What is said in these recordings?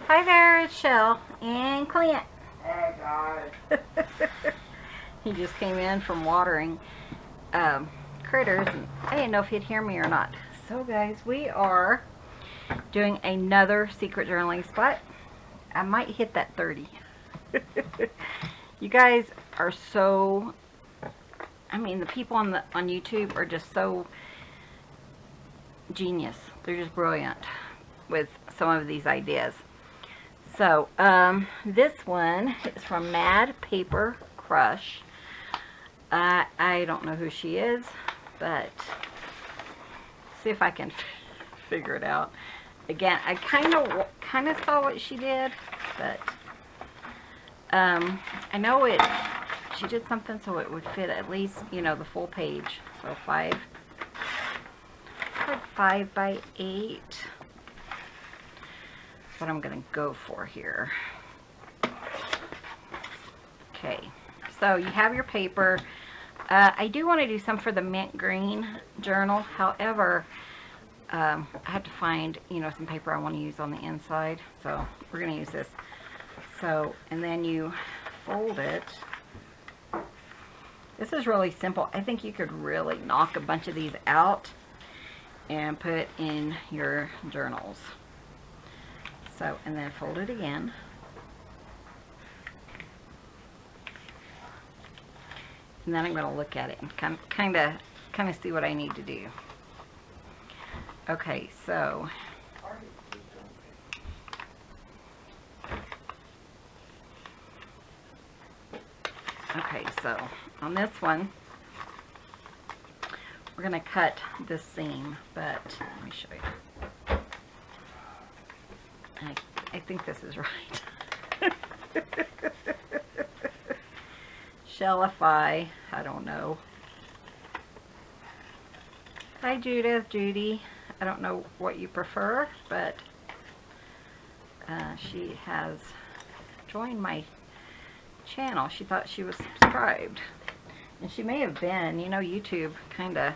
Hi there, it's Chelle and Clint. Hey guys. He just came in from watering critters, and I didn't know if he'd hear me or not. So guys, we are doing another secret journaling spot. I might hit that 30. You guys are so, I mean, the people on YouTube are just so genius. They're just brilliant with some of these ideas. So, this one is from Mad Paper Crush. I don't know who she is, but see if I can figure it out. Again, I kind of saw what she did, but I know she did something so it would fit at least, you know, the full page. So 5 by 8. That's what I'm going to go for here. Okay, so you have your paper. I do want to do some for the mint green journal. However, I have to find, you know, some paper I want to use on the inside. So we're going to use this. So, and then you fold it. This is really simple. I think you could really knock a bunch of these out and put in your journals. So, and then fold it again. And then I'm going to look at it and kind of see what I need to do. Okay, so on this one, we're going to cut this seam, but let me show you. I think this is right. Shellify, I don't know. Hi Judith, Judy. I don't know what you prefer, but she has joined my channel. She thought she was subscribed, and she may have been. You know, YouTube kind of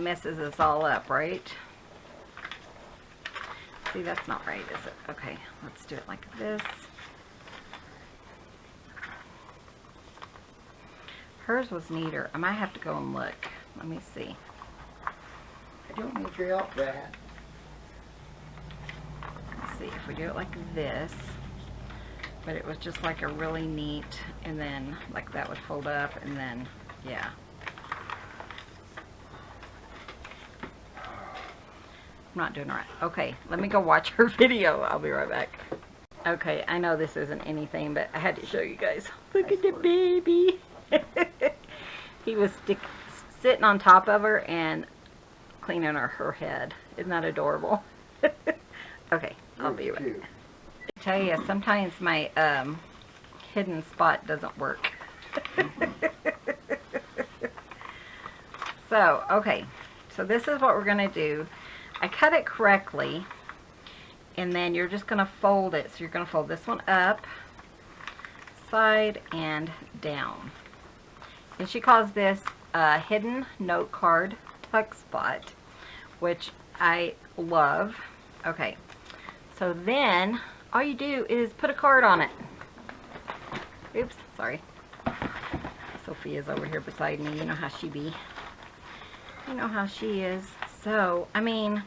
messes us all up, right? See, that's not right, is it? Okay, let's do it like this. Hers was neater. I might have to go and look. Let me see. I don't need your help, Brad. Let's see if we do it like this. But it was just like a really neat, and then like that would fold up, and then, yeah. I'm not doing it right. Okay, let me go watch her video. I'll be right back. Okay, I know this isn't anything, but I had to show you guys. Look at the baby. He was sitting on top of her and cleaning her head. Isn't that adorable? Okay, I'll be right back. I tell you, sometimes my hidden spot doesn't work. So, okay, so this is what we're going to do. I cut it correctly, and then you're just going to fold it. So you're going to fold this one up, side, and down. And she calls this a hidden note card tuck spot, which I love. Okay, so then all you do is put a card on it. Oops, sorry. Sophia's over here beside me. You know how she be. You know how she is. So, I mean,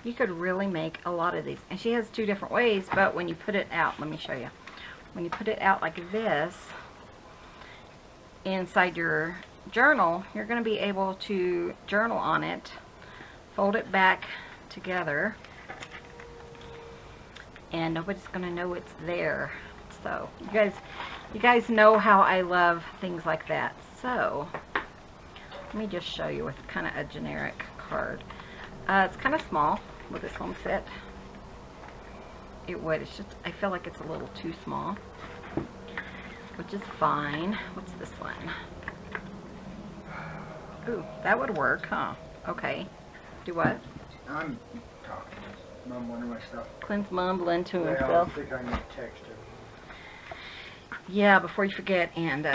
you could really make a lot of these. And she has 2 different ways, but when you put it out, let me show you. When you put it out like this, inside your journal, you're going to be able to journal on it, fold it back together, and nobody's going to know it's there. So, you guys know how I love things like that. So, let me just show you with kind of a generic card. It's kind of small. Will this one fit? It would. It's just, I feel like it's a little too small, which is fine. What's this one? Ooh, that would work, huh? Okay. Do what? I'm talking, mumbling my stuff. Clint's mumbling to Well, himself. I think I need to text her. Yeah, before you forget. And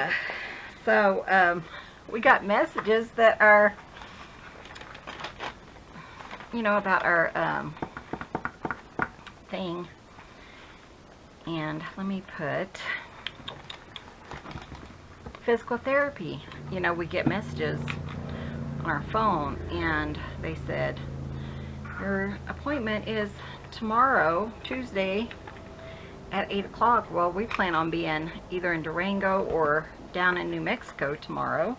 so we got messages that are, you know, about our thing. And let me put physical therapy. You know, we get messages on our phone, and they said, your appointment is tomorrow, Tuesday, at 8 o'clock. Well, we plan on being either in Durango or down in New Mexico tomorrow.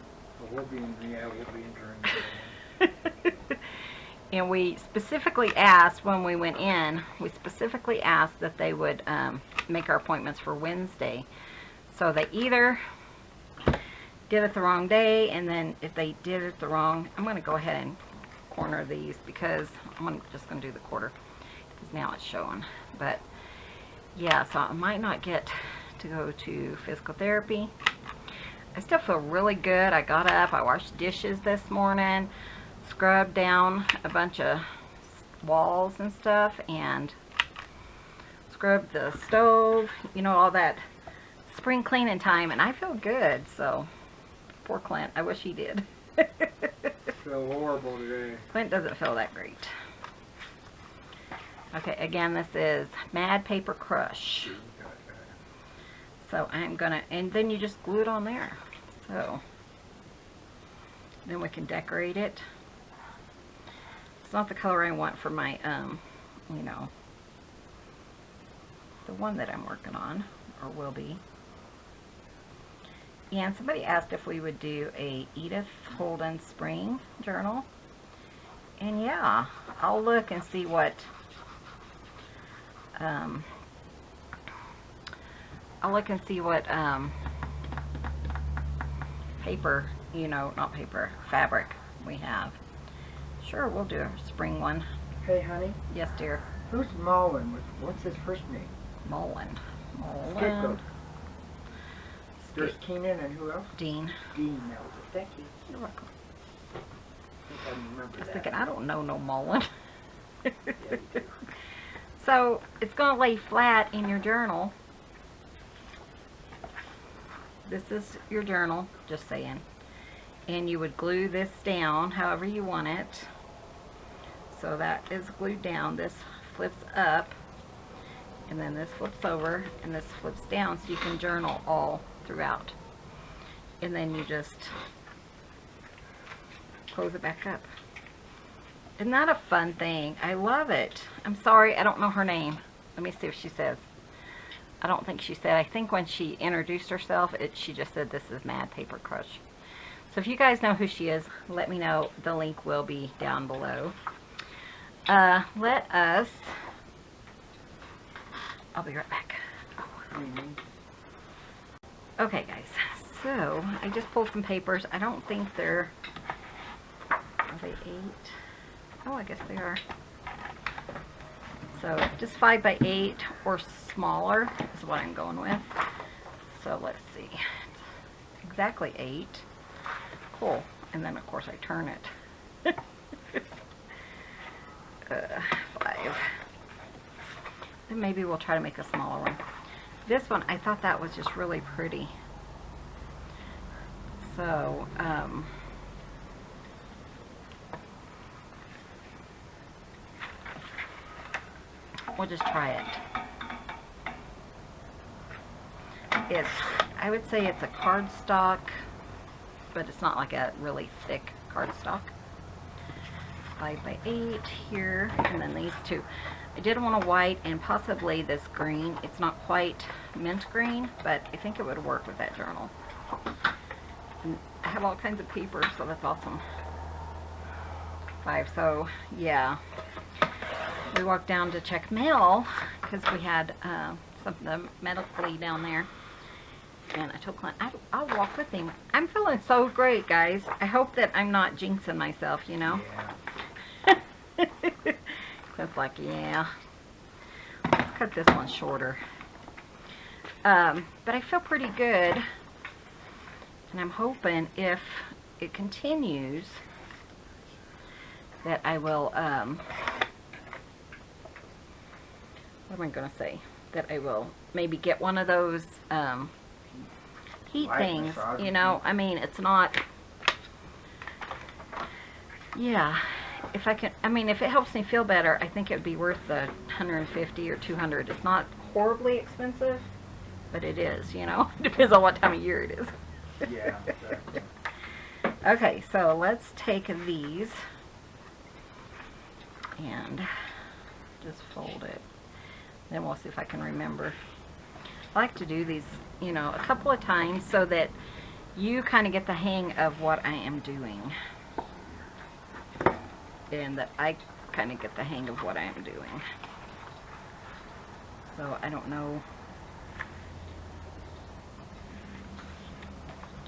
We'll be in Durango. And we specifically asked when we went in, we specifically asked that they would make our appointments for Wednesday. So they either did it the wrong day, and then if they did it the wrong, I'm going to go ahead and corner these because I'm just going to do the quarter because now it's showing. But yeah, so I might not get to go to physical therapy. I still feel really good. I got up, I washed dishes this morning, scrubbed down a bunch of walls and stuff, and scrubbed the stove, you know, all that spring cleaning time, and I feel good. So poor Clint, I wish he did. Feel horrible today. Clint doesn't feel that great. Okay, again, this is Mad Paper Crush. So I'm gonna, and then you just glue it on there. So then we can decorate it. It's not the color I want for my, you know, the one that I'm working on, or will be. And somebody asked if we would do a Edith Holden spring journal. And yeah, I'll look and see what, paper, you know, not paper, fabric we have. Sure, we'll do a spring one. Hey, honey. Yes, dear. Who's Mullen? What's his first name? Mullen. Scapegoat. There's Keenan and who else? Dean. Dean, that was it. Thank you. You're welcome. I think I remember I was that. thinking, I don't know no Mullen. Yeah, you do. So it's going to lay flat in your journal. This is your journal, just saying. And you would glue this down however you want it. So that is glued down. This flips up, and then this flips over, and this flips down, so you can journal all throughout. And then you just close it back up. Isn't that a fun thing? I love it. I'm sorry, I don't know her name. Let me see if she says. I don't think she said. I think when she introduced herself, she just said this is Mad Paper Crush. So if you guys know who she is, let me know. The link will be down below. Let us... I'll be right back. Okay, guys. So, I just pulled some papers. I don't think they're... Are they 8? Oh, I guess they are. So, just 5 by 8 or smaller is what I'm going with. So, let's see. Exactly 8. Cool. And then, of course, I turn it. 5. Then maybe we'll try to make a smaller one. This one, I thought that was just really pretty. So, we'll just try it. It's, I would say it's a cardstock, but it's not like a really thick cardstock. 5 by 8 here, and then these two. I did want a white and possibly this green. It's not quite mint green, but I think it would work with that journal. And I have all kinds of paper, so that's awesome. 5, so yeah. We walked down to check mail because we had something medically down there. And I told Clint, I'll walk with him. I'm feeling so great, guys. I hope that I'm not jinxing myself, you know? Yeah. It's like, yeah. Let's cut this one shorter. But I feel pretty good. And I'm hoping if it continues that I will, what am I going to say? That I will maybe get one of those heat Light things, massage you know? I mean, it's not, yeah, if I can, I mean, if it helps me feel better, I think it would be worth the 150 or 200. It's not horribly expensive, but it is, you know. Depends on what time of year it is. Yeah, exactly. Okay, so let's take these and just fold it. Then we'll see if I can remember. I like to do these, you know, a couple of times so that you kind of get the hang of what I am doing. And that I kind of get the hang of what I am doing. So I don't know,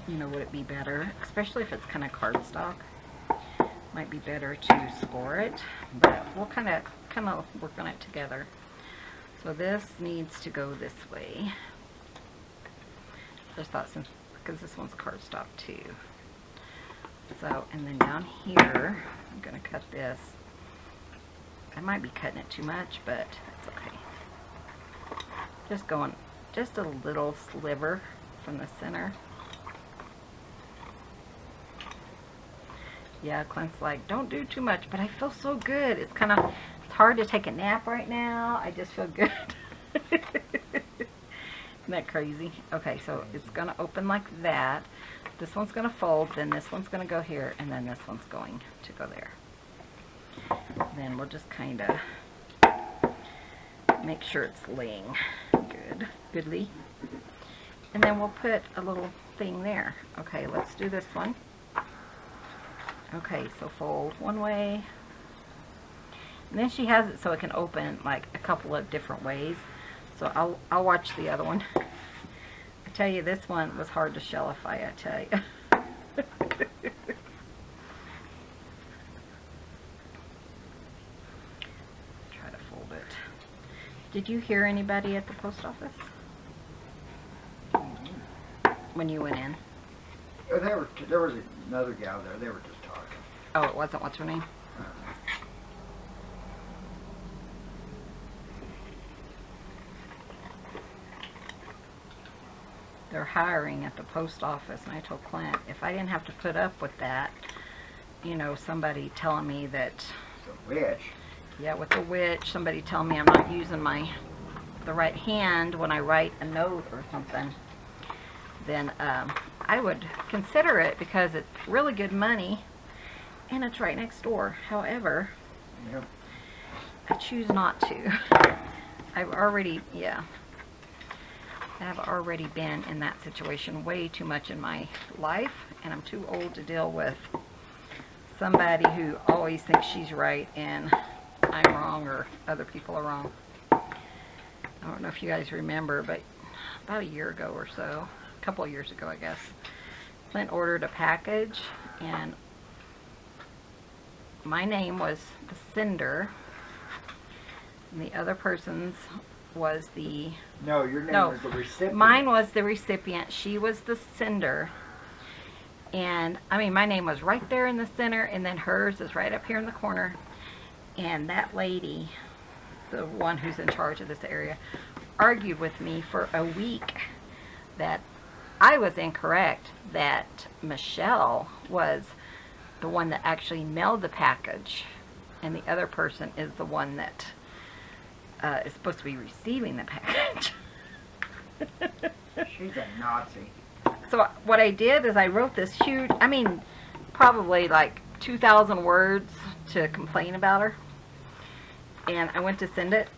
you know, would it be better, especially if it's kind of cardstock, might be better to score it, but we'll kind of work on it together. So this needs to go this way. Just thought, since, because this one's cardstock too. So, and then down here, I'm going to cut this. I might be cutting it too much, but that's okay. Just going, just a little sliver from the center. Yeah, Clint's like, don't do too much, but I feel so good. It's kind of, it's hard to take a nap right now. I just feel good. Isn't that crazy? Okay, so it's going to open like that. This one's going to fold, then this one's going to go here, and then this one's going to go there. Then we'll just kind of make sure it's laying goodly. And then we'll put a little thing there. Okay, let's do this one. Okay, so fold one way. And then she has it so it can open like a couple of different ways. So I'll watch the other one. I tell you, this one was hard to shellify, I tell you. Try to fold it. Did you hear anybody at the post office? When you went in? Oh, there was another gal there. They were just talking. Oh, it wasn't, what's her name? They're hiring at the post office, and I told Clint, if I didn't have to put up with that, you know, somebody telling me that, The witch. yeah, with the witch, somebody telling me I'm not using the right hand when I write a note or something, then I would consider it, because it's really good money and it's right next door. However, Yep. I choose not to. I've already been in that situation way too much in my life, and I'm too old to deal with somebody who always thinks she's right and I'm wrong, or other people are wrong. I don't know if you guys remember, but about a year ago or so, a couple of years ago I guess, Clint ordered a package and my name was the sender and the other person's was the... No, your name was the recipient. Mine was the recipient. She was the sender. And, I mean, my name was right there in the center, and then hers is right up here in the corner. And that lady, the one who's in charge of this area, argued with me for a week that I was incorrect, that Michelle was the one that actually mailed the package, and the other person is the one that is supposed to be receiving the package. She's a Nazi. So what I did is I wrote this huge, I mean, probably like 2,000 words to complain about her. And I went to send it,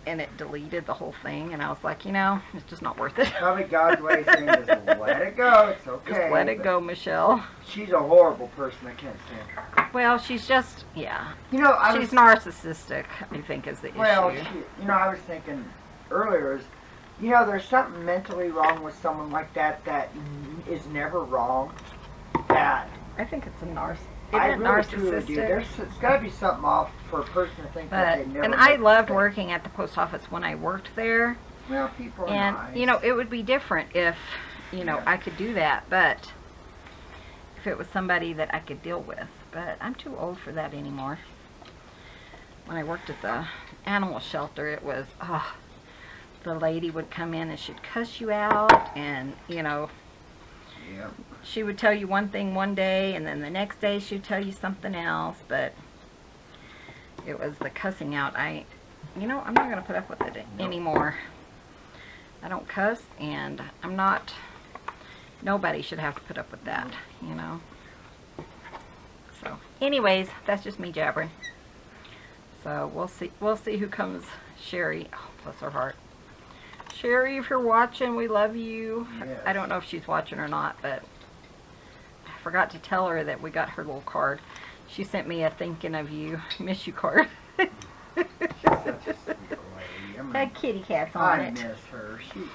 and it deleted the whole thing. And I was like, you know, it's just not worth it. Probably God's way of saying, just let it go. It's okay. Just let it go, Michelle. She's a horrible person. I can't stand her. Well, she's just, yeah. You know, she's narcissistic, I think, is the issue. Well, you know, I was thinking earlier is, you know, there's something mentally wrong with someone like that that is never wrong. That I think it's a narcissist. I really truly do. It's got to be something off for a person to think that they never. And I loved working at the post office when I worked there. Well, people are and nice. You know, it would be different if, you know, I could do that, but if it was somebody that I could deal with. But I'm too old for that anymore. When I worked at the animal shelter, it was, the lady would come in and she'd cuss you out, and, you know, she would tell you one thing one day, and then the next day she'd tell you something else. But it was the cussing out. You know, I'm not going to put up with it anymore. I don't cuss, and I'm not, nobody should have to put up with that, you know. So, anyways, that's just me jabbering. So, we'll see who comes. Sherry, oh, bless her heart. Sherry, if you're watching, we love you. Yes. I don't know if she's watching or not, but I forgot to tell her that we got her little card. She sent me a thinking of you, miss you card. Such a sweet lady. I mean, Had kitty cats on I it. miss her. She's sweet.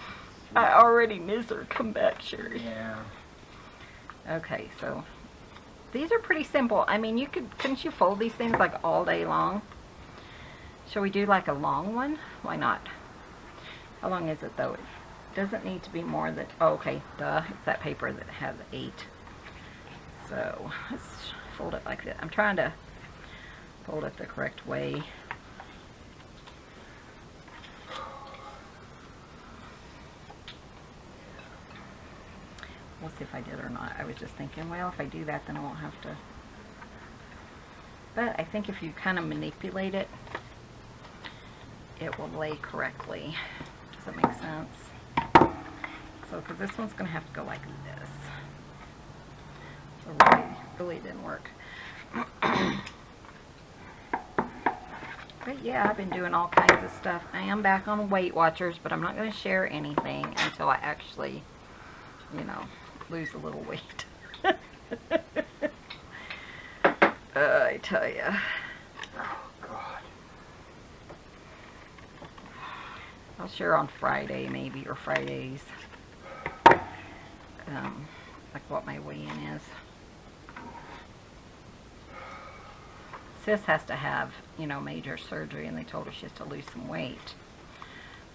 I already miss her. Come back, Sherry. Yeah. Okay, so these are pretty simple. I mean, couldn't you fold these things like all day long? Shall we do like a long one? Why not? How long is it though? It doesn't need to be more than, oh, okay, duh. It's that paper that has 8. So let's fold it like that. I'm trying to fold it the correct way. We'll see if I did or not. I was just thinking, well, if I do that, then I won't have to. But I think if you kind of manipulate it, it will lay correctly. Does that make sense? So, because this one's going to have to go like this. So really didn't work. But yeah, I've been doing all kinds of stuff. I am back on Weight Watchers, but I'm not going to share anything until I actually, you know, lose a little weight. I tell you. Oh, God. I'll share on Friday maybe, or Fridays, like what my weigh-in is. Sis has to have, you know, major surgery, and they told her she has to lose some weight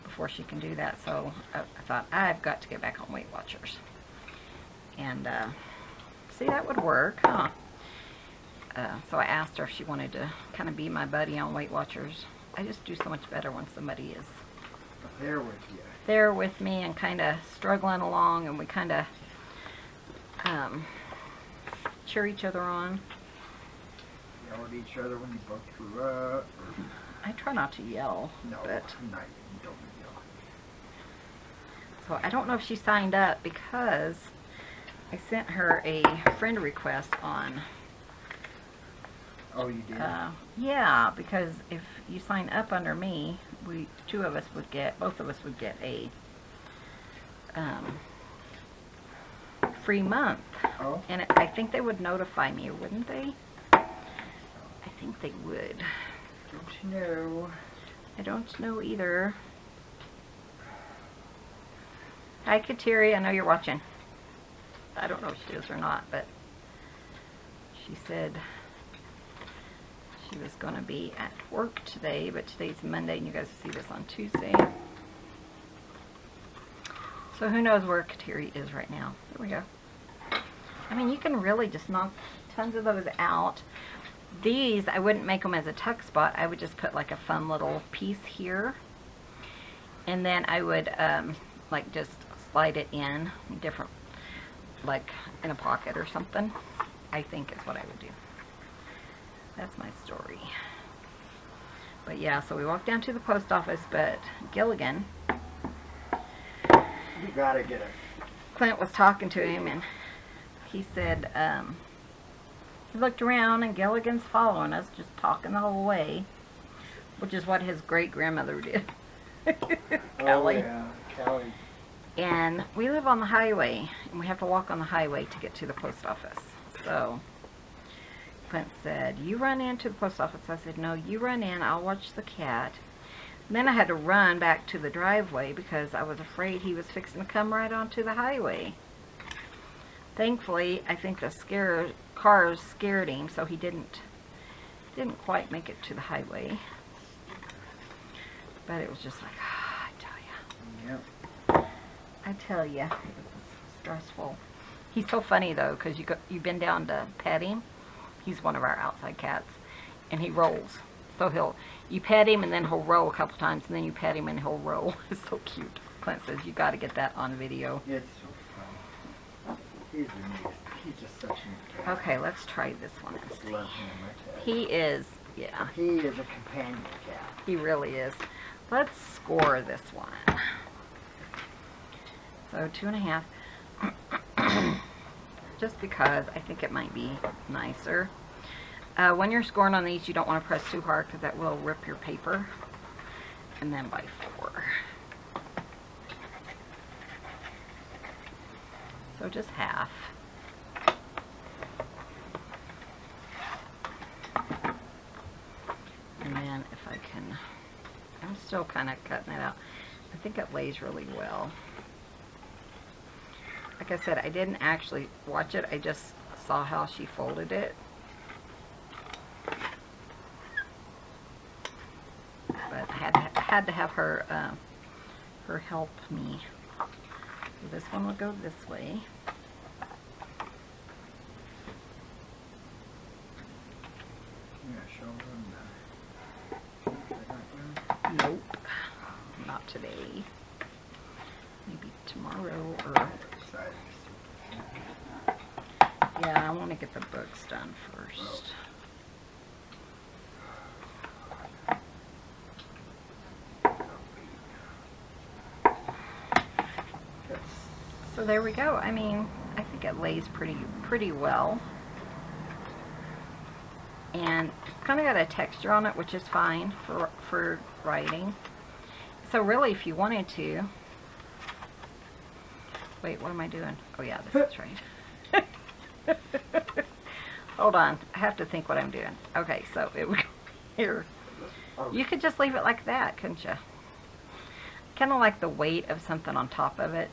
before she can do that. So I thought, I've got to get back on Weight Watchers. And see, that would work, huh? So I asked her if she wanted to kind of be my buddy on Weight Watchers. I just do so much better when somebody is There with you. there with me and kind of struggling along, and we kind of cheer each other on. Yell at each other when you both screw up. I try not to yell, No, but not even. Don't yell. so I don't know if she signed up because I sent her a friend request on. Oh, you did? Yeah, because if you sign up under me, both of us would get a free month. Oh. And I think they would notify me, wouldn't they? I think they would. Don't you know? I don't know either. Hi, Kateri. I know you're watching. I don't know if she is or not, but she said she was going to be at work today, but today's Monday, and you guys will see this on Tuesday. So who knows where Kateri is right now. There we go. I mean, you can really just knock tons of those out. These, I wouldn't make them as a tuck spot. I would just put like a fun little piece here. And then I would like just slide it in different, like in a pocket or something. I think is what I would do. That's my story. But yeah, so we walked down to the post office, but Gilligan, You gotta get it. Clint was talking to him, and he said, he looked around and Gilligan's following us, just talking the whole way, which is what his great-grandmother did. Kelly. Oh, yeah. Kelly. And we live on the highway, and we have to walk on the highway to get to the post office. So Clint said, you run into the post office. I said, no, you run in, I'll watch the cat. And then I had to run back to the driveway because I was afraid he was fixing to come right onto the highway. Thankfully, I think the cars scared him, so he didn't quite make it to the highway. But it was just like, I tell you. Yep. I tell you, it was stressful. He's so funny though, because you've been down to pet him. He's one of our outside cats, and he rolls. So you pet him and then he'll roll a couple times, and then you pet him and he'll roll. It's so cute. Clint says you got to get that on video. It's so fun. He's the neatest. He's just such a neat cat. Okay, let's try this one. I just love him. I tell you. He is Yeah, He is a companion cat. he really is. Let's score this one. So 2.5. Just because I think it might be nicer. When you're scoring on these, you don't want to press too hard because that will rip your paper. And then by 4. So just half. And then if I can, I'm still kind of cutting it out. I think it lays really well. Like I said, I didn't actually watch it. I just saw how she folded it. But I had to have her her help me. So this one will go this way. Nope, not today. Maybe tomorrow or... Yeah, I want to get the books done first. So there we go. I mean, I think it lays pretty well. And it's kind of got a texture on it, which is fine for writing. So really, if you wanted to... Wait, what am I doing? Oh yeah, this is right. Hold on, I have to think what I'm doing. Okay, so it would go here. You could just leave it like that, couldn't you? Kind of like the weight of something on top of it.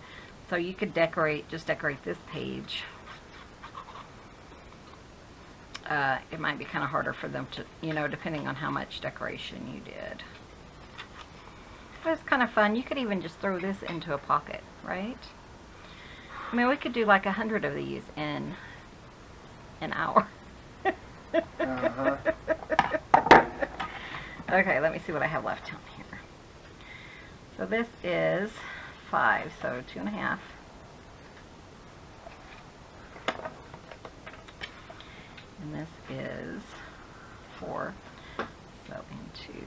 So you could just decorate this page. It might be kind of harder for them to, you know, depending on how much decoration you did. But it's kind of fun. You could even just throw this into a pocket, right? I mean, we could do like 100 of these in an hour. Uh-huh. Okay, let me see what I have left down here. So this is 5, so 2.5. And this is 4, so into.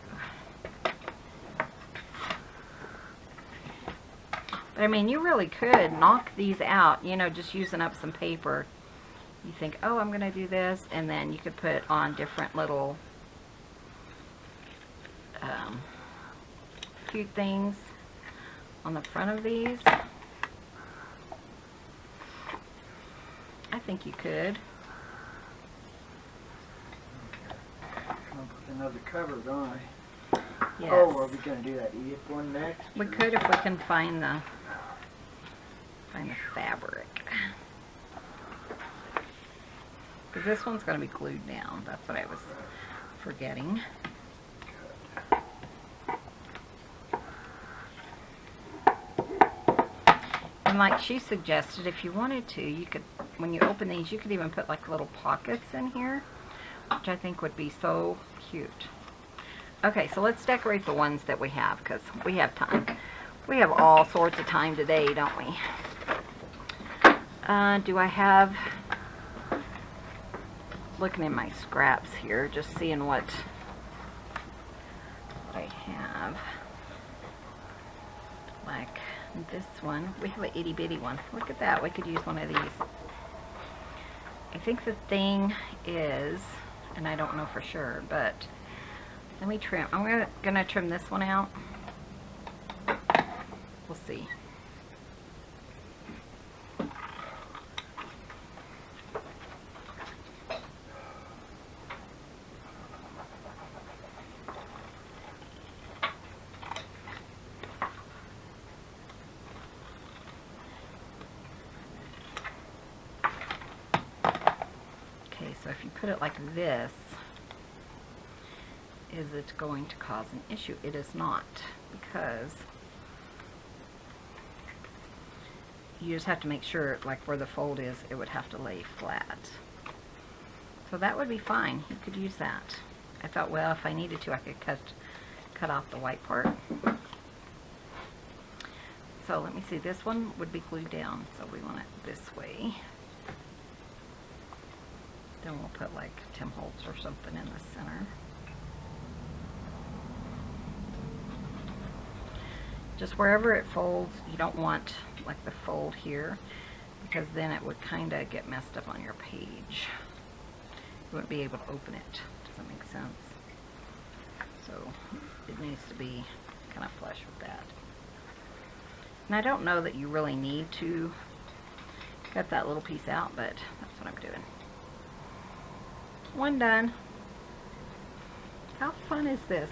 But I mean, you really could knock these out, you know, just using up some paper. You think, oh, I'm going to do this, and then you could put on different little cute things on the front of these. I think you could. Come up with another cover, don't I? Yes. Oh, are we going to do that Edith one next? We could if we can find the fabric. Because this one's going to be glued down. That's what I was forgetting. And like she suggested, if you wanted to, you could, when you open these, you could even put like little pockets in here, which I think would be so cute. Okay, so let's decorate the ones that we have, because we have time. We have all sorts of time today, don't we? Do I have... Looking in my scraps here, just seeing what I have. Like this one. We have an itty bitty one. Look at that. We could use one of these. I think the thing is, and I don't know for sure, but let me trim. I'm gonna trim this one out. We'll see. So if you put it like this, is it going to cause an issue? It is not, because you just have to make sure, like where the fold is, it would have to lay flat. So that would be fine. You could use that. I thought, well, if I needed to, I could cut off the white part. So let me see. This one would be glued down, so we want it this way. Then we'll put like Tim Holtz or something in the center. just wherever it folds. You don't want like the fold here, because then it would kind of get messed up on your page. You wouldn't be able to open it. Does that make sense? So it needs to be kind of flush with that. And I don't know that you really need to cut that little piece out, but that's what I'm doing. One done. How fun is this?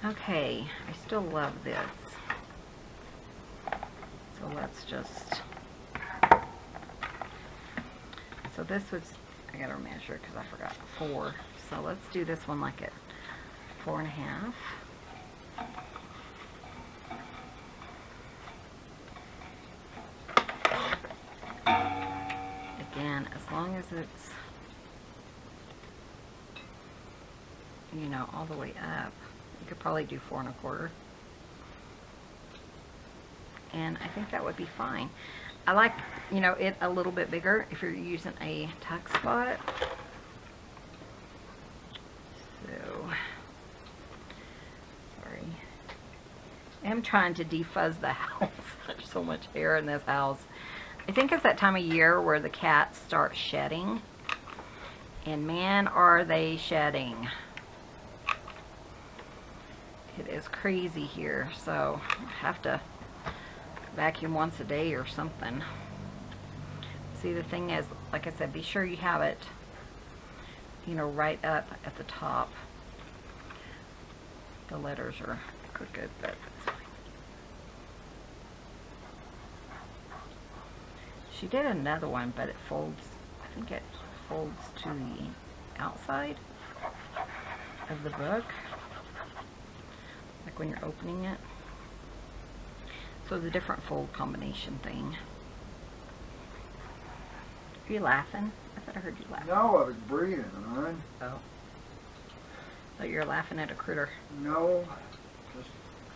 Okay, I still love this. So let's just, so this was, I gotta measure because I forgot 4. So let's do this one like at 4.5. Again, as long as it's, you know, all the way up, you could probably do 4.25. And I think that would be fine. I like, you know, it a little bit bigger if you're using a tuck spot. So, sorry. I'm trying to defuzz the house. There's so much hair in this house. I think it's that time of year where the cats start shedding. And man, are they shedding. It is crazy here, so I have to vacuum once a day or something. See, the thing is, like I said, be sure you have it, you know, right up at the top. The letters are crooked, but that's fine. She did another one, but it folds, I think it folds to the outside of the book, like when you're opening it. So it's a different fold combination thing. Are you laughing? I thought I heard you laugh. No, I was breathing, hon. Oh. Thought you were laughing at a critter. No, just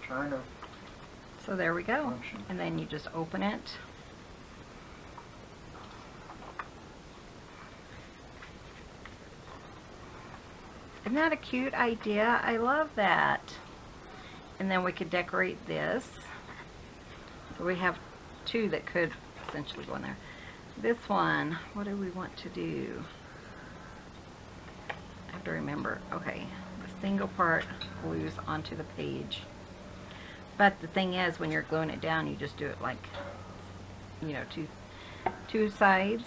trying to So there we go. function. And then you just open it. Isn't that a cute idea? I love that. And then we could decorate this. So we have 2 that could essentially go in there. This one, what do we want to do? I have to remember. Okay, the single part glues onto the page. But the thing is, when you're gluing it down, you just do it like, you know, two sides,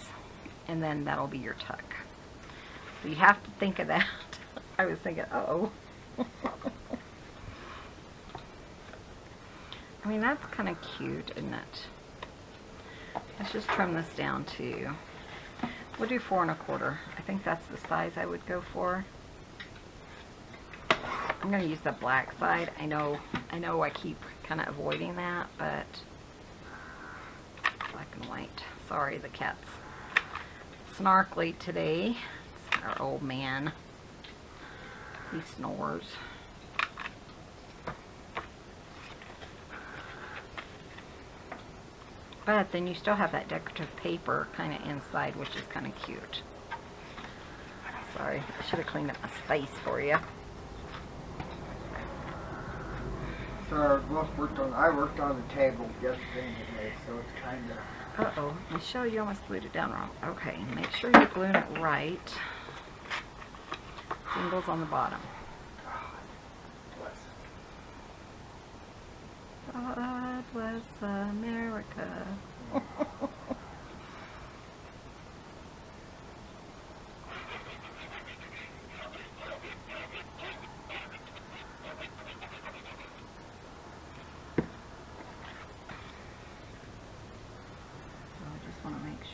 and then that'll be your tuck. So you have to think of that. I was thinking, uh-oh. I mean, that's kind of cute, isn't it? Let's just trim this down to, we'll do 4.25. I think that's the size I would go for. I'm going to use the black side. I know I keep kind of avoiding that, but black and white. Sorry, the cat's snarkly today. It's our old man. He snores. But then you still have that decorative paper kind of inside, which is kind of cute. Sorry, I should have cleaned up my space for you. So I worked on the table yesterday and today, so it's kind of. Uh-oh, Michelle, you almost glued it down wrong. Okay, make sure you're gluing it right. Singles on the bottom. God bless America.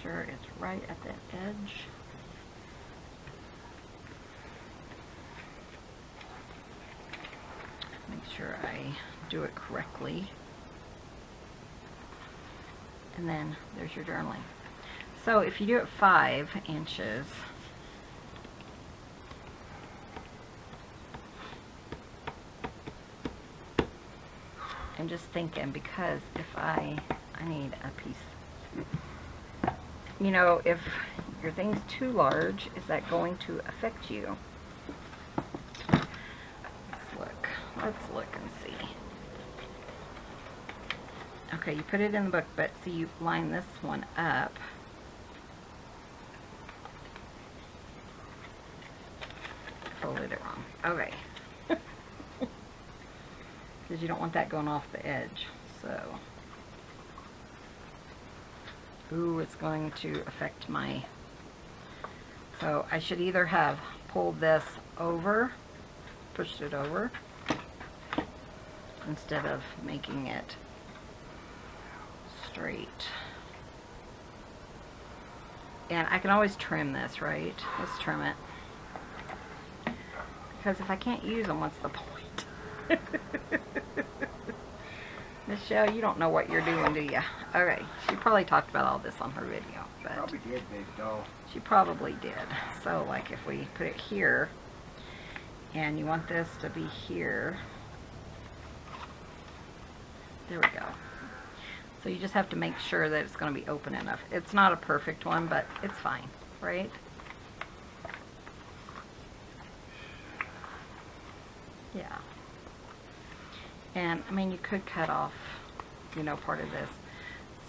Sure it's right at the edge. Make sure I do it correctly. And then there's your journaling. So if you do it 5 inches, I'm just thinking, because if I need a piece. You know, if your thing's too large, is that going to affect you? Let's look. Let's look and see. Okay, you put it in the book, but see, you line this one up. Folded it wrong. Okay. Because you don't want that going off the edge. So, ooh, it's going to affect my... So I should either have pulled this over, pushed it over, instead of making it straight. And I can always trim this, right? Let's trim it. Because if I can't use them, what's the point? Miss Chelle, you don't know what you're doing, do you? Okay, she probably talked about all this on her video. But Probably did, big doll. she probably did. So, like, if we put it here, and you want this to be here, there we go. So you just have to make sure that it's going to be open enough. It's not a perfect one, but it's fine, right? Yeah. And, I mean, you could cut off, you know, part of this.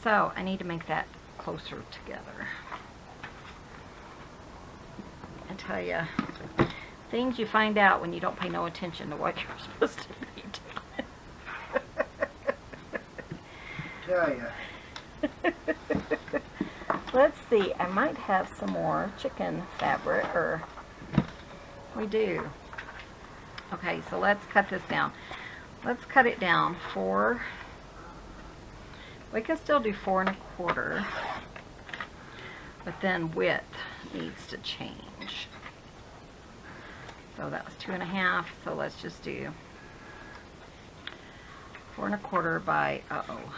So, I need to make that closer together. I tell you, things you find out when you don't pay no attention to what you're supposed to be doing. Tell ya. Let's see, I might have some more chicken fabric, or we do. Okay, so let's cut this down. Let's cut it down for, we can still do 4 1/4, but then width needs to change. So that was 2 1/2, so let's just do 4 1/4 by, uh-oh,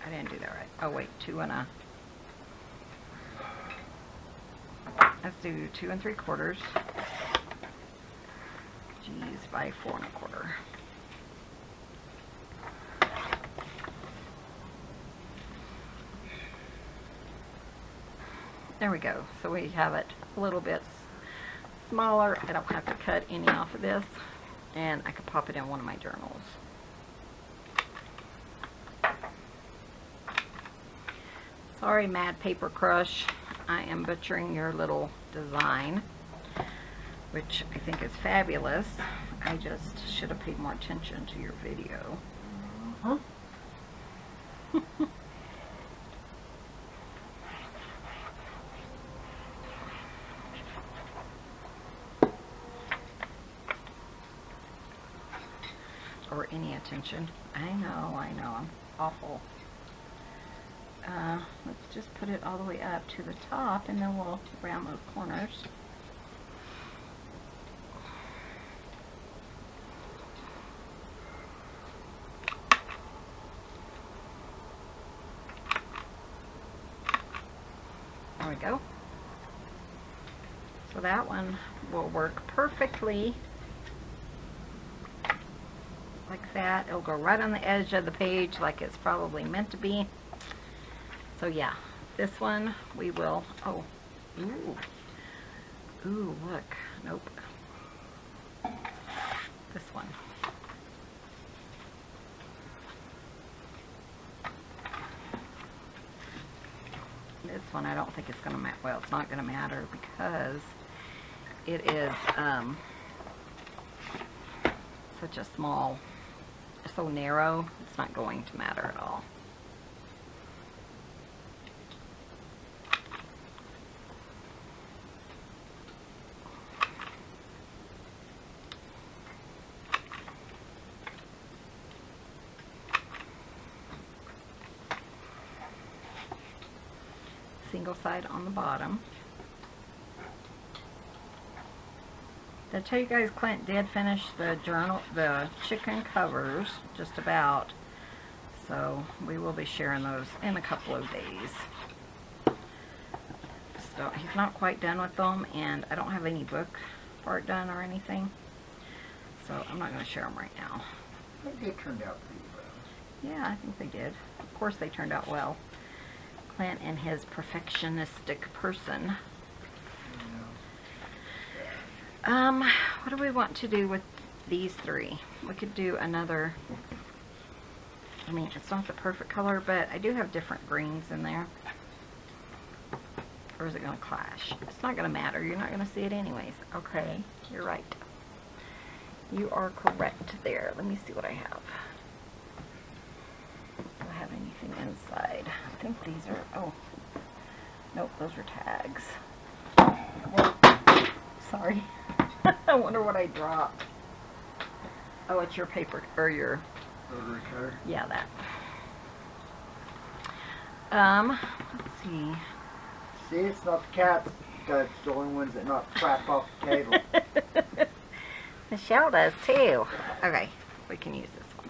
I didn't do that right. Oh wait, 2 1/4. Let's do 2 3/4. Geez, by 4 1/4. There we go. So we have it a little bit smaller. I don't have to cut any off of this, and I could pop it in one of my journals. Sorry, Mad Paper Crush. I am butchering your little design, which I think is fabulous. I just should have paid more attention to your video. Huh? Or any attention. I know, I'm awful. Let's just put it all the way up to the top, and then we'll round those corners. There we go. So that one will work perfectly like that. It'll go right on the edge of the page like it's probably meant to be. So yeah, this one we will, oh, ooh, look, nope, this one. This one I don't think it's going to matter, well, it's not going to matter because it is such a small, so narrow, it's not going to matter at all. Single side on the bottom. Did I tell you guys Clint did finish the journal, the chicken covers, just about. So we will be sharing those in a couple of days. So he's not quite done with them, and I don't have any book part done or anything. So I'm not going to share them right now. I think they turned out pretty well. Yeah, I think they did. Of course they turned out well. Clint and his perfectionistic person. What do we want to do with these three. We could do another, I mean, it's not the perfect color, but I do have different greens in there. Or is it going to clash? It's not going to matter. You're not going to see it anyways. Okay, you're right. You are correct there. Let me see what I have. Do I have anything inside? I think these are, oh, nope, those are tags. Sorry. I wonder what I dropped. Oh, it's your paper, or your, Rotary cutter. yeah, that. Let's see. See, it's not the cats that's the only ones that knock crap off the table. Michelle does too. Okay, we can use this one.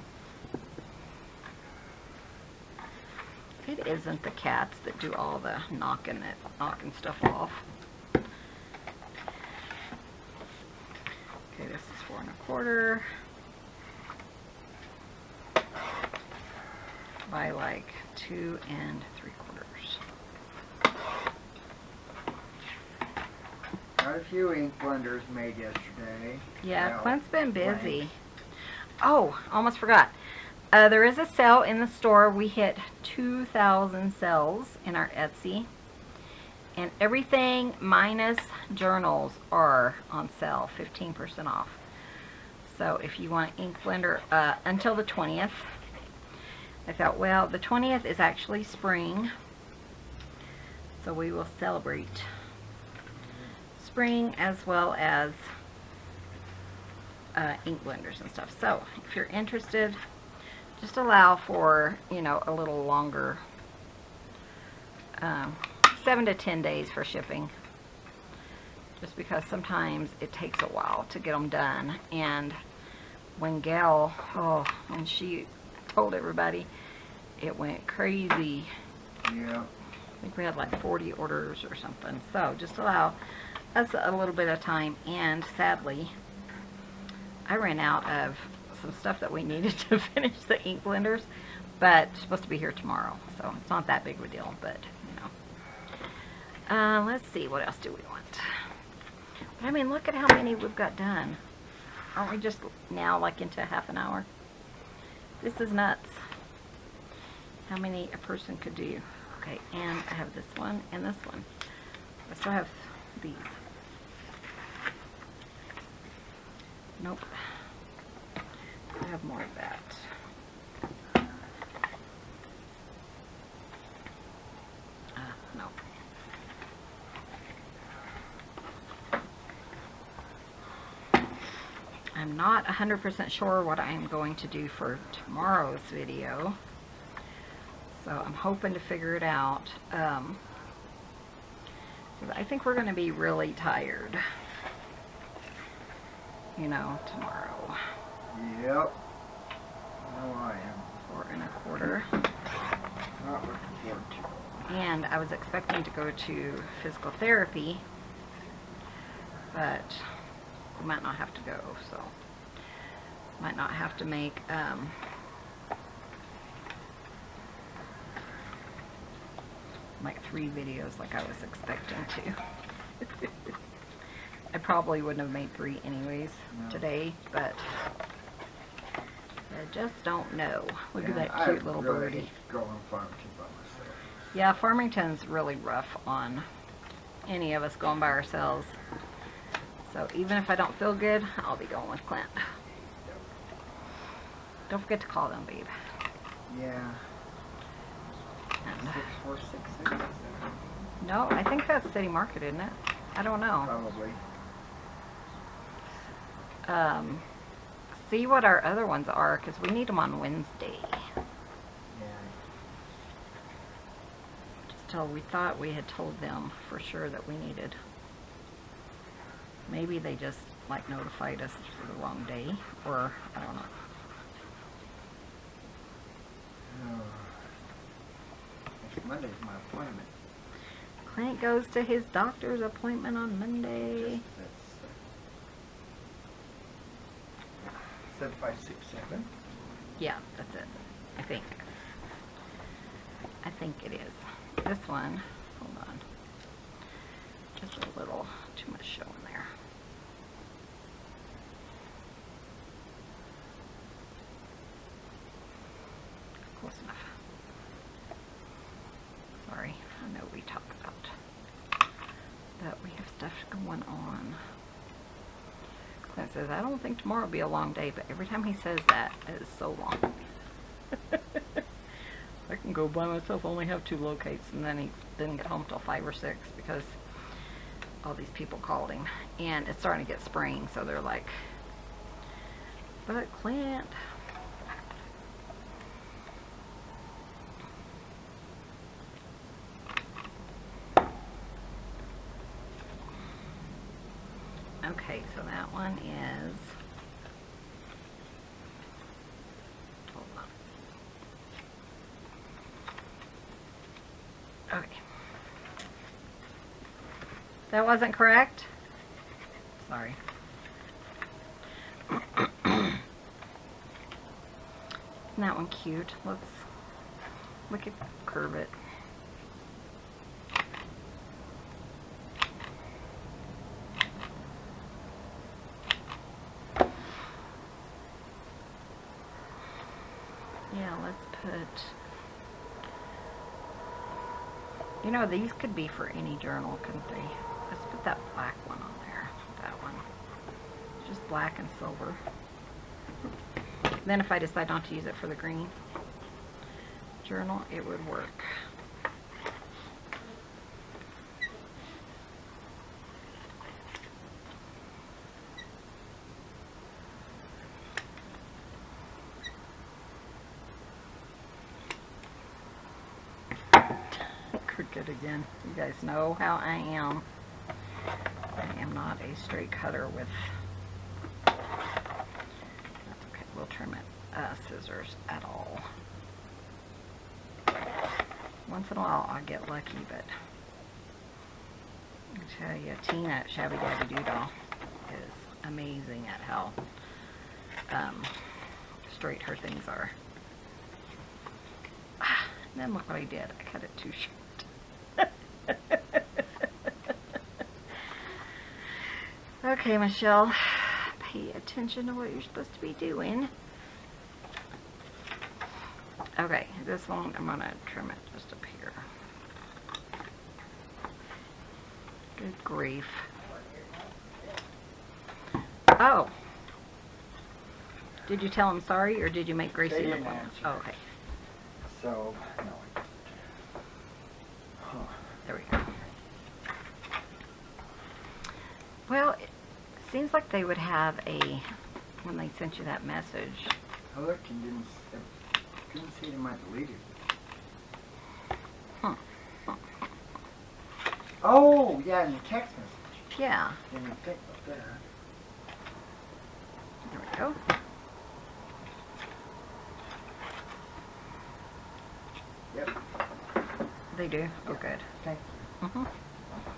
It isn't the cats that do all the knocking stuff off. Okay, this is 4 1/4 by like 2 3/4. Got a few ink blenders made yesterday. Yeah, Well, Clint's been busy. blanks. Oh, almost forgot. There is a sale in the store. We hit 2,000 sales in our Etsy. And everything minus journals are on sale, 15% off. So if you want an ink blender until the 20th, I thought, well, the 20th is actually spring. So we will celebrate spring as well as ink blenders and stuff. So if you're interested, just allow for, you know, a little longer, 7 to 10 days for shipping, just because sometimes it takes a while to get them done. And when Gayle, when she told everybody, it went crazy. Yeah. I think we had like 40 orders or something. So just allow us a little bit of time. And sadly, I ran out of some stuff that we needed to finish the ink blenders, but it's supposed to be here tomorrow, so it's not that big of a deal, but you know. Let's see, what else do we want? But I mean, look at how many we've got done. Aren't we just now like into half an hour? This is nuts. How many a person could do. Okay, and I have this one and this one. I still have these. Nope. I have more of that. No. I'm not 100% sure what I'm going to do for tomorrow's video. So I'm hoping to figure it out. I think we're going to be really tired, you know, tomorrow. Yep. No, I am. 4 1/4. Not looking forward to it. And I was expecting to go to physical therapy, but we might not have to go, so might not have to make like 3 videos like I was expecting to. I probably wouldn't have made 3 anyways today, but I just don't know. Look at that cute little birdie. Going Farmington by myself. Yeah, Farmington's really rough on any of us going by ourselves. So even if I don't feel good, I'll be going with Clint. Don't forget to call them, babe. Yeah. And 6466. no, I think that's City Market, isn't it? I don't know. Probably. See what our other ones are, because we need them on Wednesday. Yeah. Just till we thought we had told them for sure that we needed. Maybe they just like notified us for the wrong day, or I don't know. Next Monday's my appointment. Clint goes to his doctor's appointment on Monday. That's 7567. Yeah, that's it. I think. I think it is. This one, hold on. Just a little too much showing there. close enough. Sorry, I know we talk about that we have stuff going on. Clint says, I don't think tomorrow will be a long day, but every time he says that, it is so long. I can go by myself, only have 2 locates, and then he didn't get home till 5 or 6 because all these people called him. And it's starting to get spring, so they're like, but Clint. Okay, so that one is, hold on. Okay. That wasn't correct? Sorry. Isn't that one cute? Let's look at curve it. Yeah, let's put, you know, these could be for any journal, couldn't they? Let's put that black one on there. That one. Just black and silver. Then if I decide not to use it for the green journal, it would work. Crooked again. You guys know how I am. I am not a straight cutter with, that's okay, we'll trim it, scissors at all. Once in a while I'll get lucky, but I tell you, Tina at Shabby Dabby Doodle is amazing at how straight her things are. And then look what I did. I cut it too short. Okay, Michelle, pay attention to what you're supposed to be doing. Okay, this one I'm going to trim it just up here. Good grief. Oh. Did you tell him sorry, or did you make Gracie They an didn't appointment? answer. Oh, okay. So, no. Huh. There we go. Well, it seems like they would have a, when they sent you that message. I looked and didn't see it in my deleted. Huh. Oh, yeah, in the text message. Yeah. Didn't think about that. There we go. Yep. They do? Oh, good. Thank you. Mm-hmm. I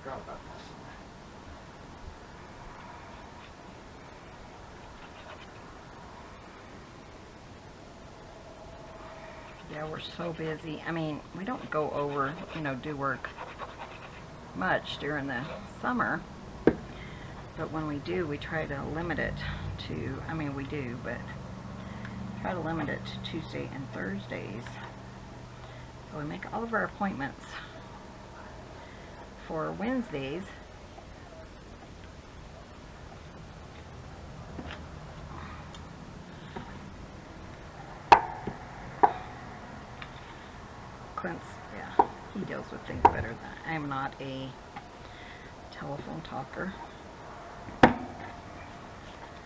forgot about this. Yeah, we're so busy. I mean, we don't go over, you know, do work much during the summer. But when we do, we try to limit it to, I mean, we do, but try to limit it to Tuesday and Thursdays. So we make all of our appointments for Wednesdays. Clint's, yeah, he deals with things better than I am. Not a telephone talker.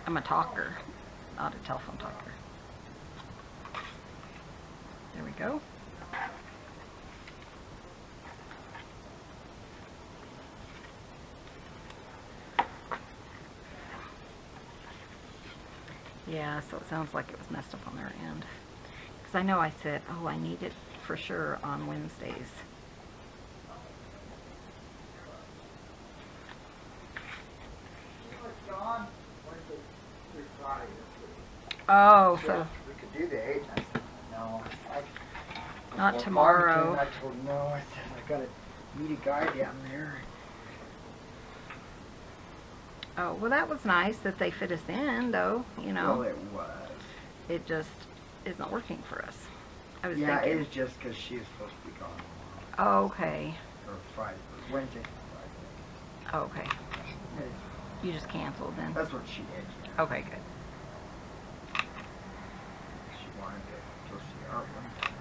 I'm a talker, not a telephone talker. There we go. Yeah, so it sounds like it was messed up on their end. Because I know I said, oh, I need it for sure on Wednesdays. John, what is it? Through Friday this week. Oh, so Yeah, we could do the 8th. I said, no. Not before tomorrow. barbecue, I told him, no. I said, I got to meet a guy down there. oh, well, that was nice that they fit us in, though, you know. Well, it was. It just isn't working for us. I was Yeah, thinking. it is just because she is supposed to be gone tomorrow. Oh, okay. Or Friday, or Wednesday, Friday. Oh, okay. It is. You just canceled then. That's what she did. Yeah. Okay, good. She wanted to go see art one time.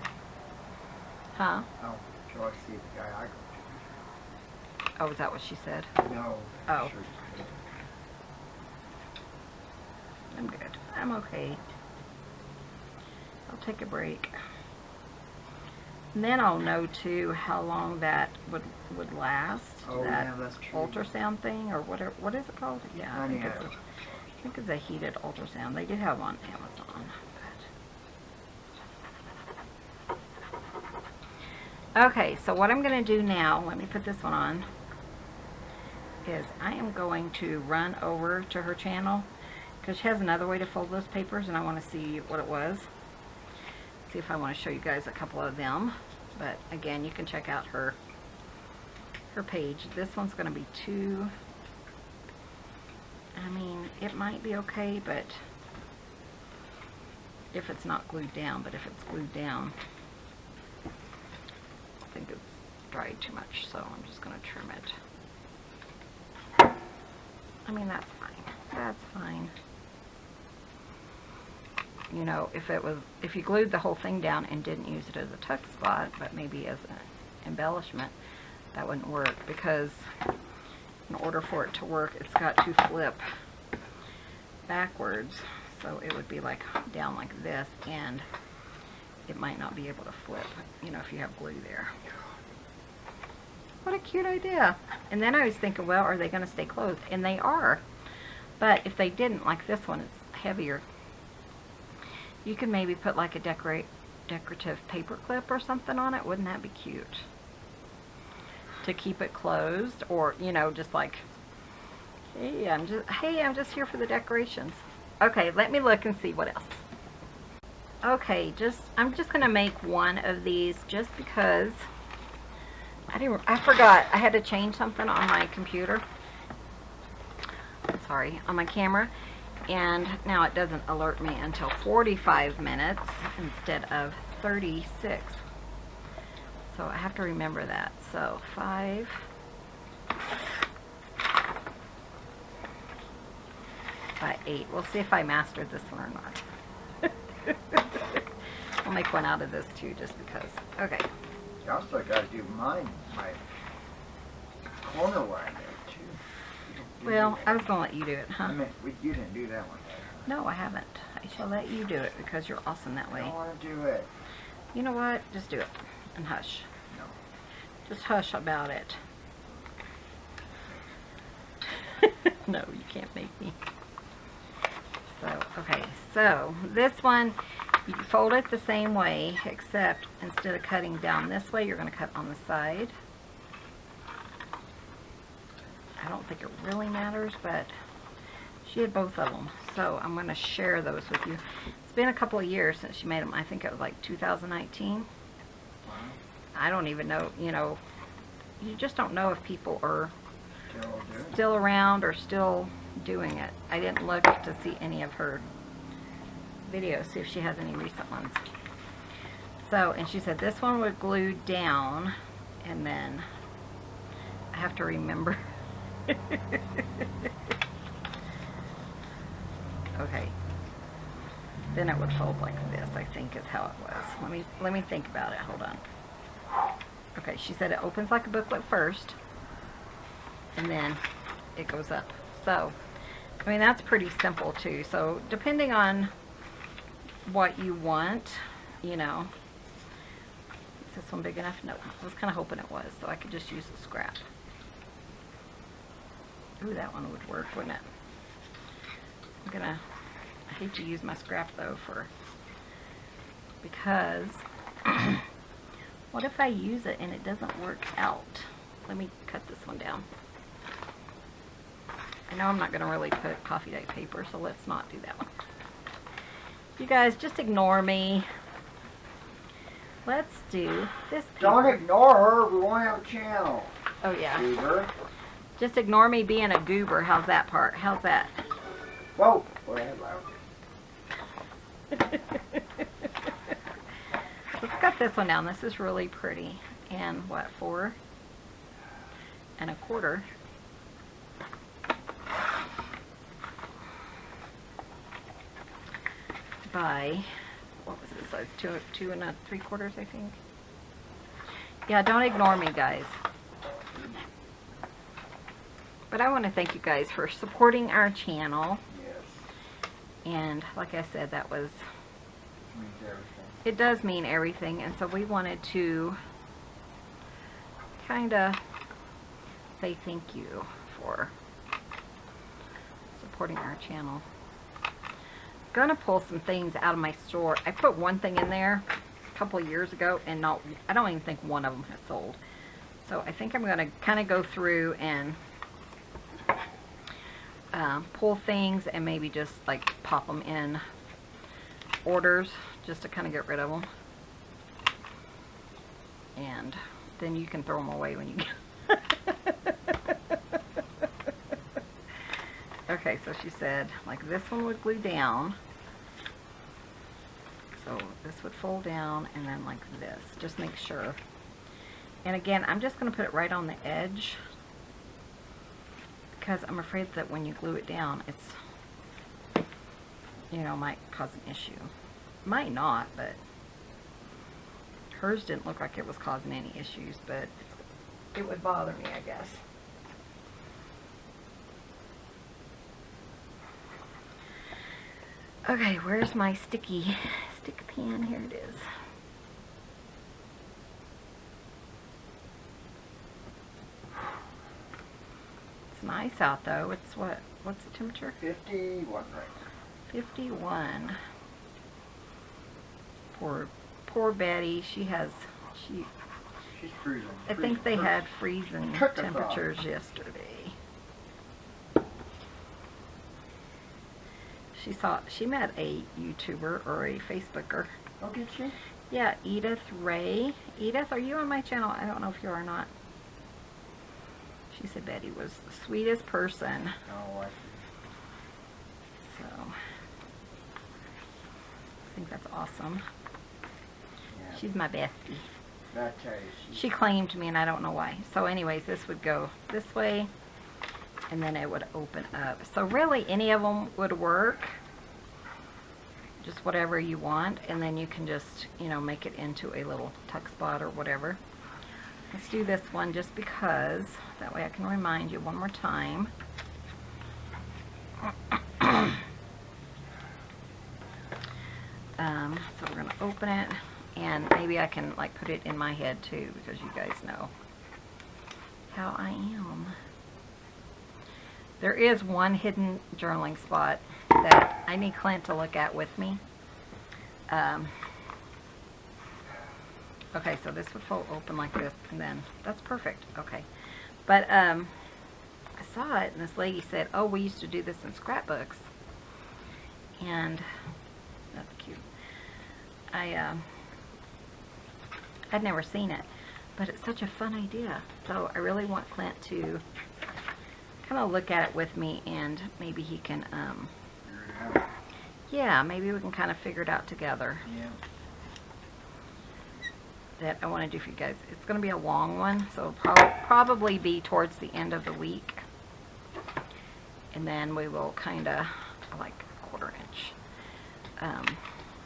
Huh? Oh, shall I see the guy I go Oh, is that what she said? to? No. Oh. Sure she did. I'm good. I'm okay. I'll take a break. And then I'll know too how long that would last. Oh, that yeah, that's true. ultrasound thing or whatever. What is it called? Yeah, I think Yeah. it's a heated ultrasound. They did have them on Amazon. But. Okay, so what I'm going to do now, let me put this one on, is I am going to run over to her channel because she has another way to fold those papers and I want to see what it was. See if I want to show you guys a couple of them. But again, you can check out her page. This one's going to be too, I mean, it might be okay, but if it's not glued down, but if it's glued down, I think it's dried too much, so I'm just going to trim it. I mean, that's fine. That's fine. You know, if you glued the whole thing down and didn't use it as a tuck spot, but maybe as an embellishment, that wouldn't work, because in order for it to work, it's got to flip backwards, so it would be like down like this, and it might not be able to flip, you know, if you have glue there. What a cute idea. And then I was thinking, well, are they going to stay closed? And they are. But if they didn't, like this one, it's heavier. You could maybe put like a decorative paper clip or something on it. Wouldn't that be cute? To keep it closed, or, you know, just like, hey, I'm just here for the decorations. Okay, let me look and see what else. Okay, I'm just gonna make one of these just because I forgot I had to change something on my computer. Sorry, on my camera, and now it doesn't alert me until 45 minutes instead of 36. So I have to remember that. So 5 by 8. We'll see if I mastered this one or not. I'll make one out of this too, just because. Okay. You also got to do my corner line there too. Well, I was gonna let you do it, huh? I mean, you didn't do that one. No, I haven't. I shall let you do it because you're awesome that I way. don't want to do it. You know what? Just do it and hush. No. Just hush about it. No, you can't make me. So, okay, so this one, you fold it the same way, except instead of cutting down this way, you're going to cut on the side. I don't think it really matters, but she had both of them, so I'm going to share those with you. It's been a couple of years since she made them. I think it was like 2019. I don't even know, you know, you just don't know if people are still around or still doing it. I didn't look to see any of her videos, see if she has any recent ones. So, and she said this one would glue down, and then I have to remember. Okay. Then it would fold like this, I think is how it was. Let me think about it. Hold on. Okay, she said it opens like a booklet first, and then it goes up. So, I mean, that's pretty simple too. So, depending on what you want, you know. Is this one big enough? No, I was kind of hoping it was, so I could just use the scrap. Ooh, that one would work, wouldn't it? I hate to use my scrap though because what if I use it and it doesn't work out? Let me cut this one down. I know I'm not going to really put coffee date paper, so let's not do that one. You guys, just ignore me. Let's do this paper. Don't ignore her. We won't have a channel. Oh, yeah. Goober. Just ignore me being a goober. How's that part? How's that? Whoa. Go ahead, loud. Let's got this one down. This is really pretty. And what, 4 1/4. By, what was this size? 2 3/4, I think. Yeah, don't ignore me, guys. But I want to thank you guys for supporting our channel. Yes. And like I said, that was, Means everything. it does mean everything. And so we wanted to kind of say thank you for supporting our channel. Gonna pull some things out of my store. I put one thing in there a couple of years ago, and I don't even think one of them has sold. So I think I'm gonna kind of go through and pull things and maybe just like pop them in orders just to kind of get rid of them. And then you can throw them away when you get Okay, so she said, like, this one would glue down. So this would fold down, and then like this. Just make sure. And again, I'm just going to put it right on the edge, because I'm afraid that when you glue it down, it's, you know, might cause an issue. Might not, but hers didn't look like it was causing any issues, but it would bother me, I guess. Okay, where's my stick pen? Here it is. It's nice out though. It's what's the temperature? 51 right now. 51. Poor Betty. She's freezing. I think they had freezing temperatures yesterday. She met a YouTuber or a Facebooker. Oh, did she? Yeah, Edith Ray. Edith, are you on my channel? I don't know if you are or not. She said Betty was the sweetest person. Oh, I see. So, I think that's awesome. Yeah. She's my bestie. I tell you, She claimed me, and I don't know why. So anyways, this would go this way, and then it would open up. So really, any of them would work. Just whatever you want, and then you can just, you know, make it into a little tuck spot or whatever. Let's do this one just because, that way I can remind you one more time. So we're going to open it, and maybe I can like put it in my head too, because you guys know how I am. There is one hidden journaling spot that I need Clint to look at with me. Okay, so this would fold open like this, and then that's perfect. Okay, but I saw it, and this lady said, "Oh, we used to do this in scrapbooks," and that's cute. I'd never seen it, but it's such a fun idea. So I really want Clint to kind of look at it with me, and maybe he can, yeah, maybe we can kind of figure it out together. Yeah. That I want to do for you guys. It's going to be a long one, so it'll probably be towards the end of the week, and then we will kind of like 1/4 inch.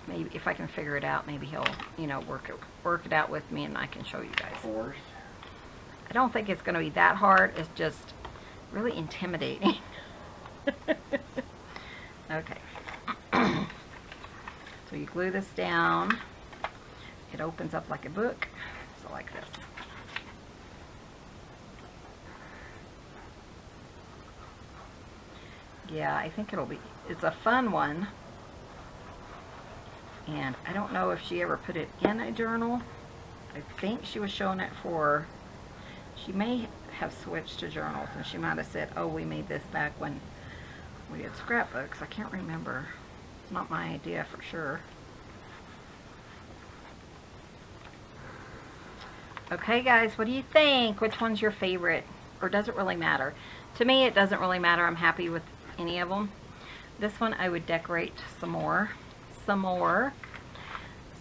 Maybe if I can figure it out, maybe he'll, you know, work it out with me, and I can show you guys. Of course. I don't think it's going to be that hard. It's just really intimidating. Okay. So you glue this down. It opens up like a book, so like this. Yeah, I think it's a fun one. And I don't know if she ever put it in a journal. I think she was showing it for, she may have switched to journals, and she might have said, "Oh, we made this back when we did scrapbooks." I can't remember. It's not my idea for sure. Okay, guys, what do you think? Which one's your favorite? Or does it really matter? To me, it doesn't really matter. I'm happy with any of them. This one I would decorate some more.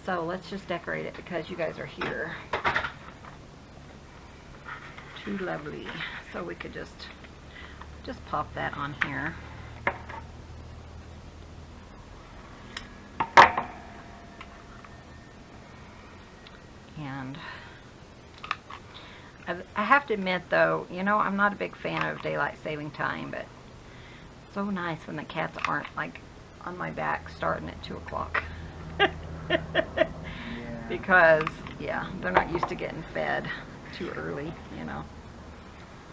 So let's just decorate it because you guys are here. Too lovely. So we could just pop that on here. And I have to admit though, you know, I'm not a big fan of daylight saving time, but it's so nice when the cats aren't like on my back starting at 2 o'clock. Yeah. Because, yeah, they're not used to getting fed too early, you know.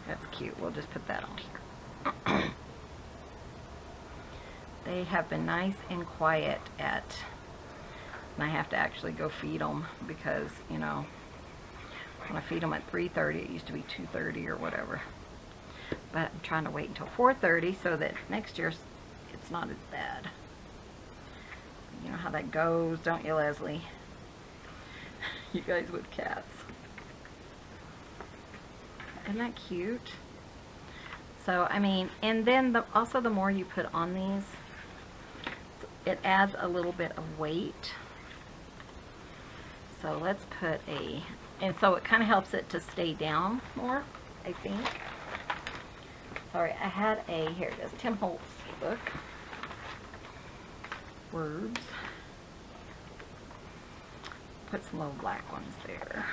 That's cute. We'll just put that on here. They have been nice and quiet and I have to actually go feed them because, you know, when I feed them at 3:30, it used to be 2:30 or whatever. But I'm trying to wait until 4:30 so that next year it's not as bad. You know how that goes, don't you, Leslie? You guys with cats. Isn't that cute? So, I mean, and then also the more you put on these, it adds a little bit of weight. So let's put and so it kind of helps it to stay down more, I think. Sorry, I had here it is, Tim Holtz book. Words. Put some little black ones there.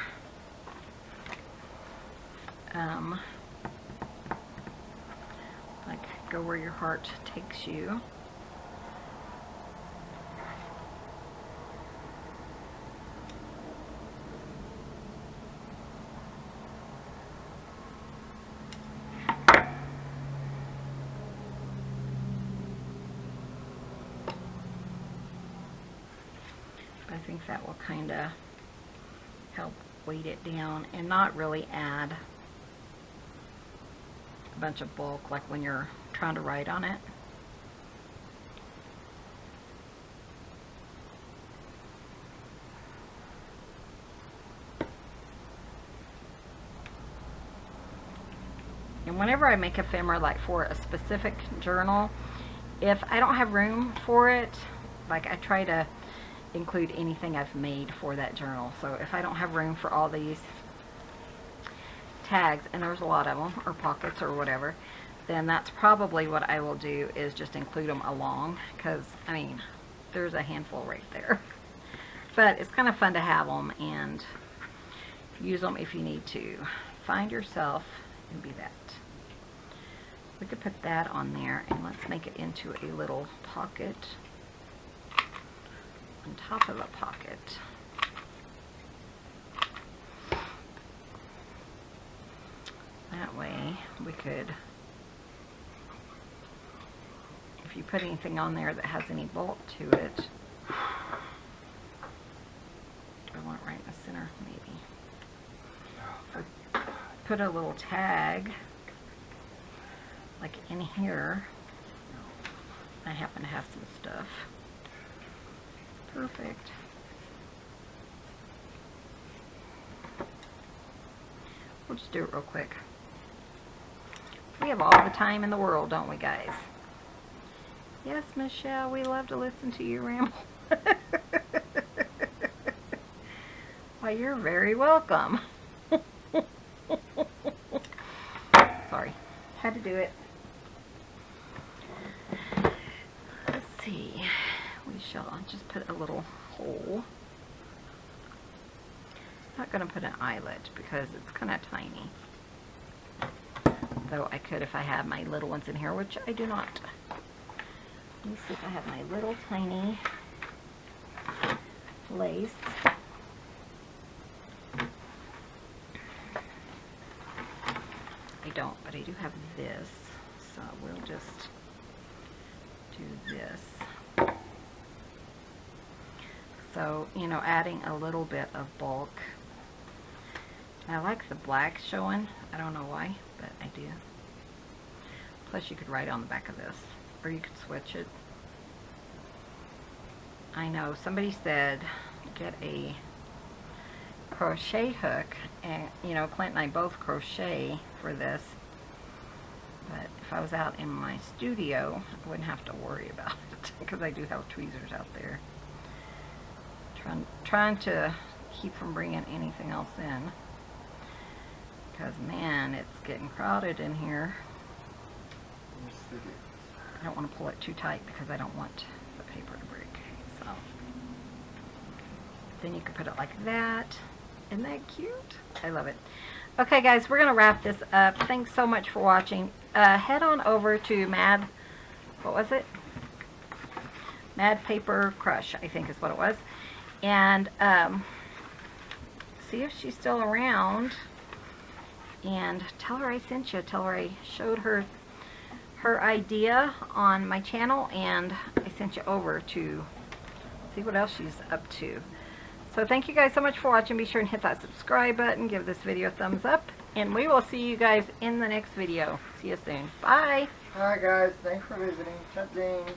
Like, go where your heart takes you. I think that will kind of help weight it down and not really add a bunch of bulk like when you're trying to write on it. And whenever I make ephemera like for a specific journal, if I don't have room for it, like I try to include anything I've made for that journal. So if I don't have room for all these tags, and there's a lot of them, or pockets or whatever, then that's probably what I will do, is just include them along, because I mean there's a handful right there. But it's kind of fun to have them and use them if you need to. Find yourself and be that. We could put that on there, and let's make it into a little pocket on top of a pocket. That way we could, if you put anything on there that has any bulk to it, I want it right in the center maybe. So put a little tag like in here. I happen to have some stuff. Perfect. We'll just do it real quick. We have all the time in the world, don't we, guys? Yes, Michelle, we love to listen to you ramble. Why, you're very welcome. Sorry, had to do it. Let's see. We shall just put a little hole. I'm not going to put an eyelet because it's kind of tiny. Though I could if I have my little ones in here, which I do not. Let me see if I have my little tiny lace. I don't, but I do have this. So we'll just do this. So, you know, adding a little bit of bulk. I like the black showing. I don't know why, but I do. Plus you could write on the back of this, or you could switch it. I know somebody said get a crochet hook, and you know, Clint and I both crochet for this, but if I was out in my studio I wouldn't have to worry about it because I do have tweezers out there. Trying to keep from bringing anything else in. Because, man, it's getting crowded in here. I don't want to pull it too tight because I don't want the paper to break. So, then you can put it like that. Isn't that cute? I love it. Okay, guys, we're going to wrap this up. Thanks so much for watching. Head on over to what was it? Mad Paper Crush, I think is what it was. And see if she's still around. And tell her I sent you. Tell her I showed her idea on my channel, and I sent you over to see what else she's up to. So thank you guys so much for watching. Be sure and hit that subscribe button. Give this video a thumbs up. And we will see you guys in the next video. See you soon. Bye. Hi guys. Thanks for visiting. Chuck James.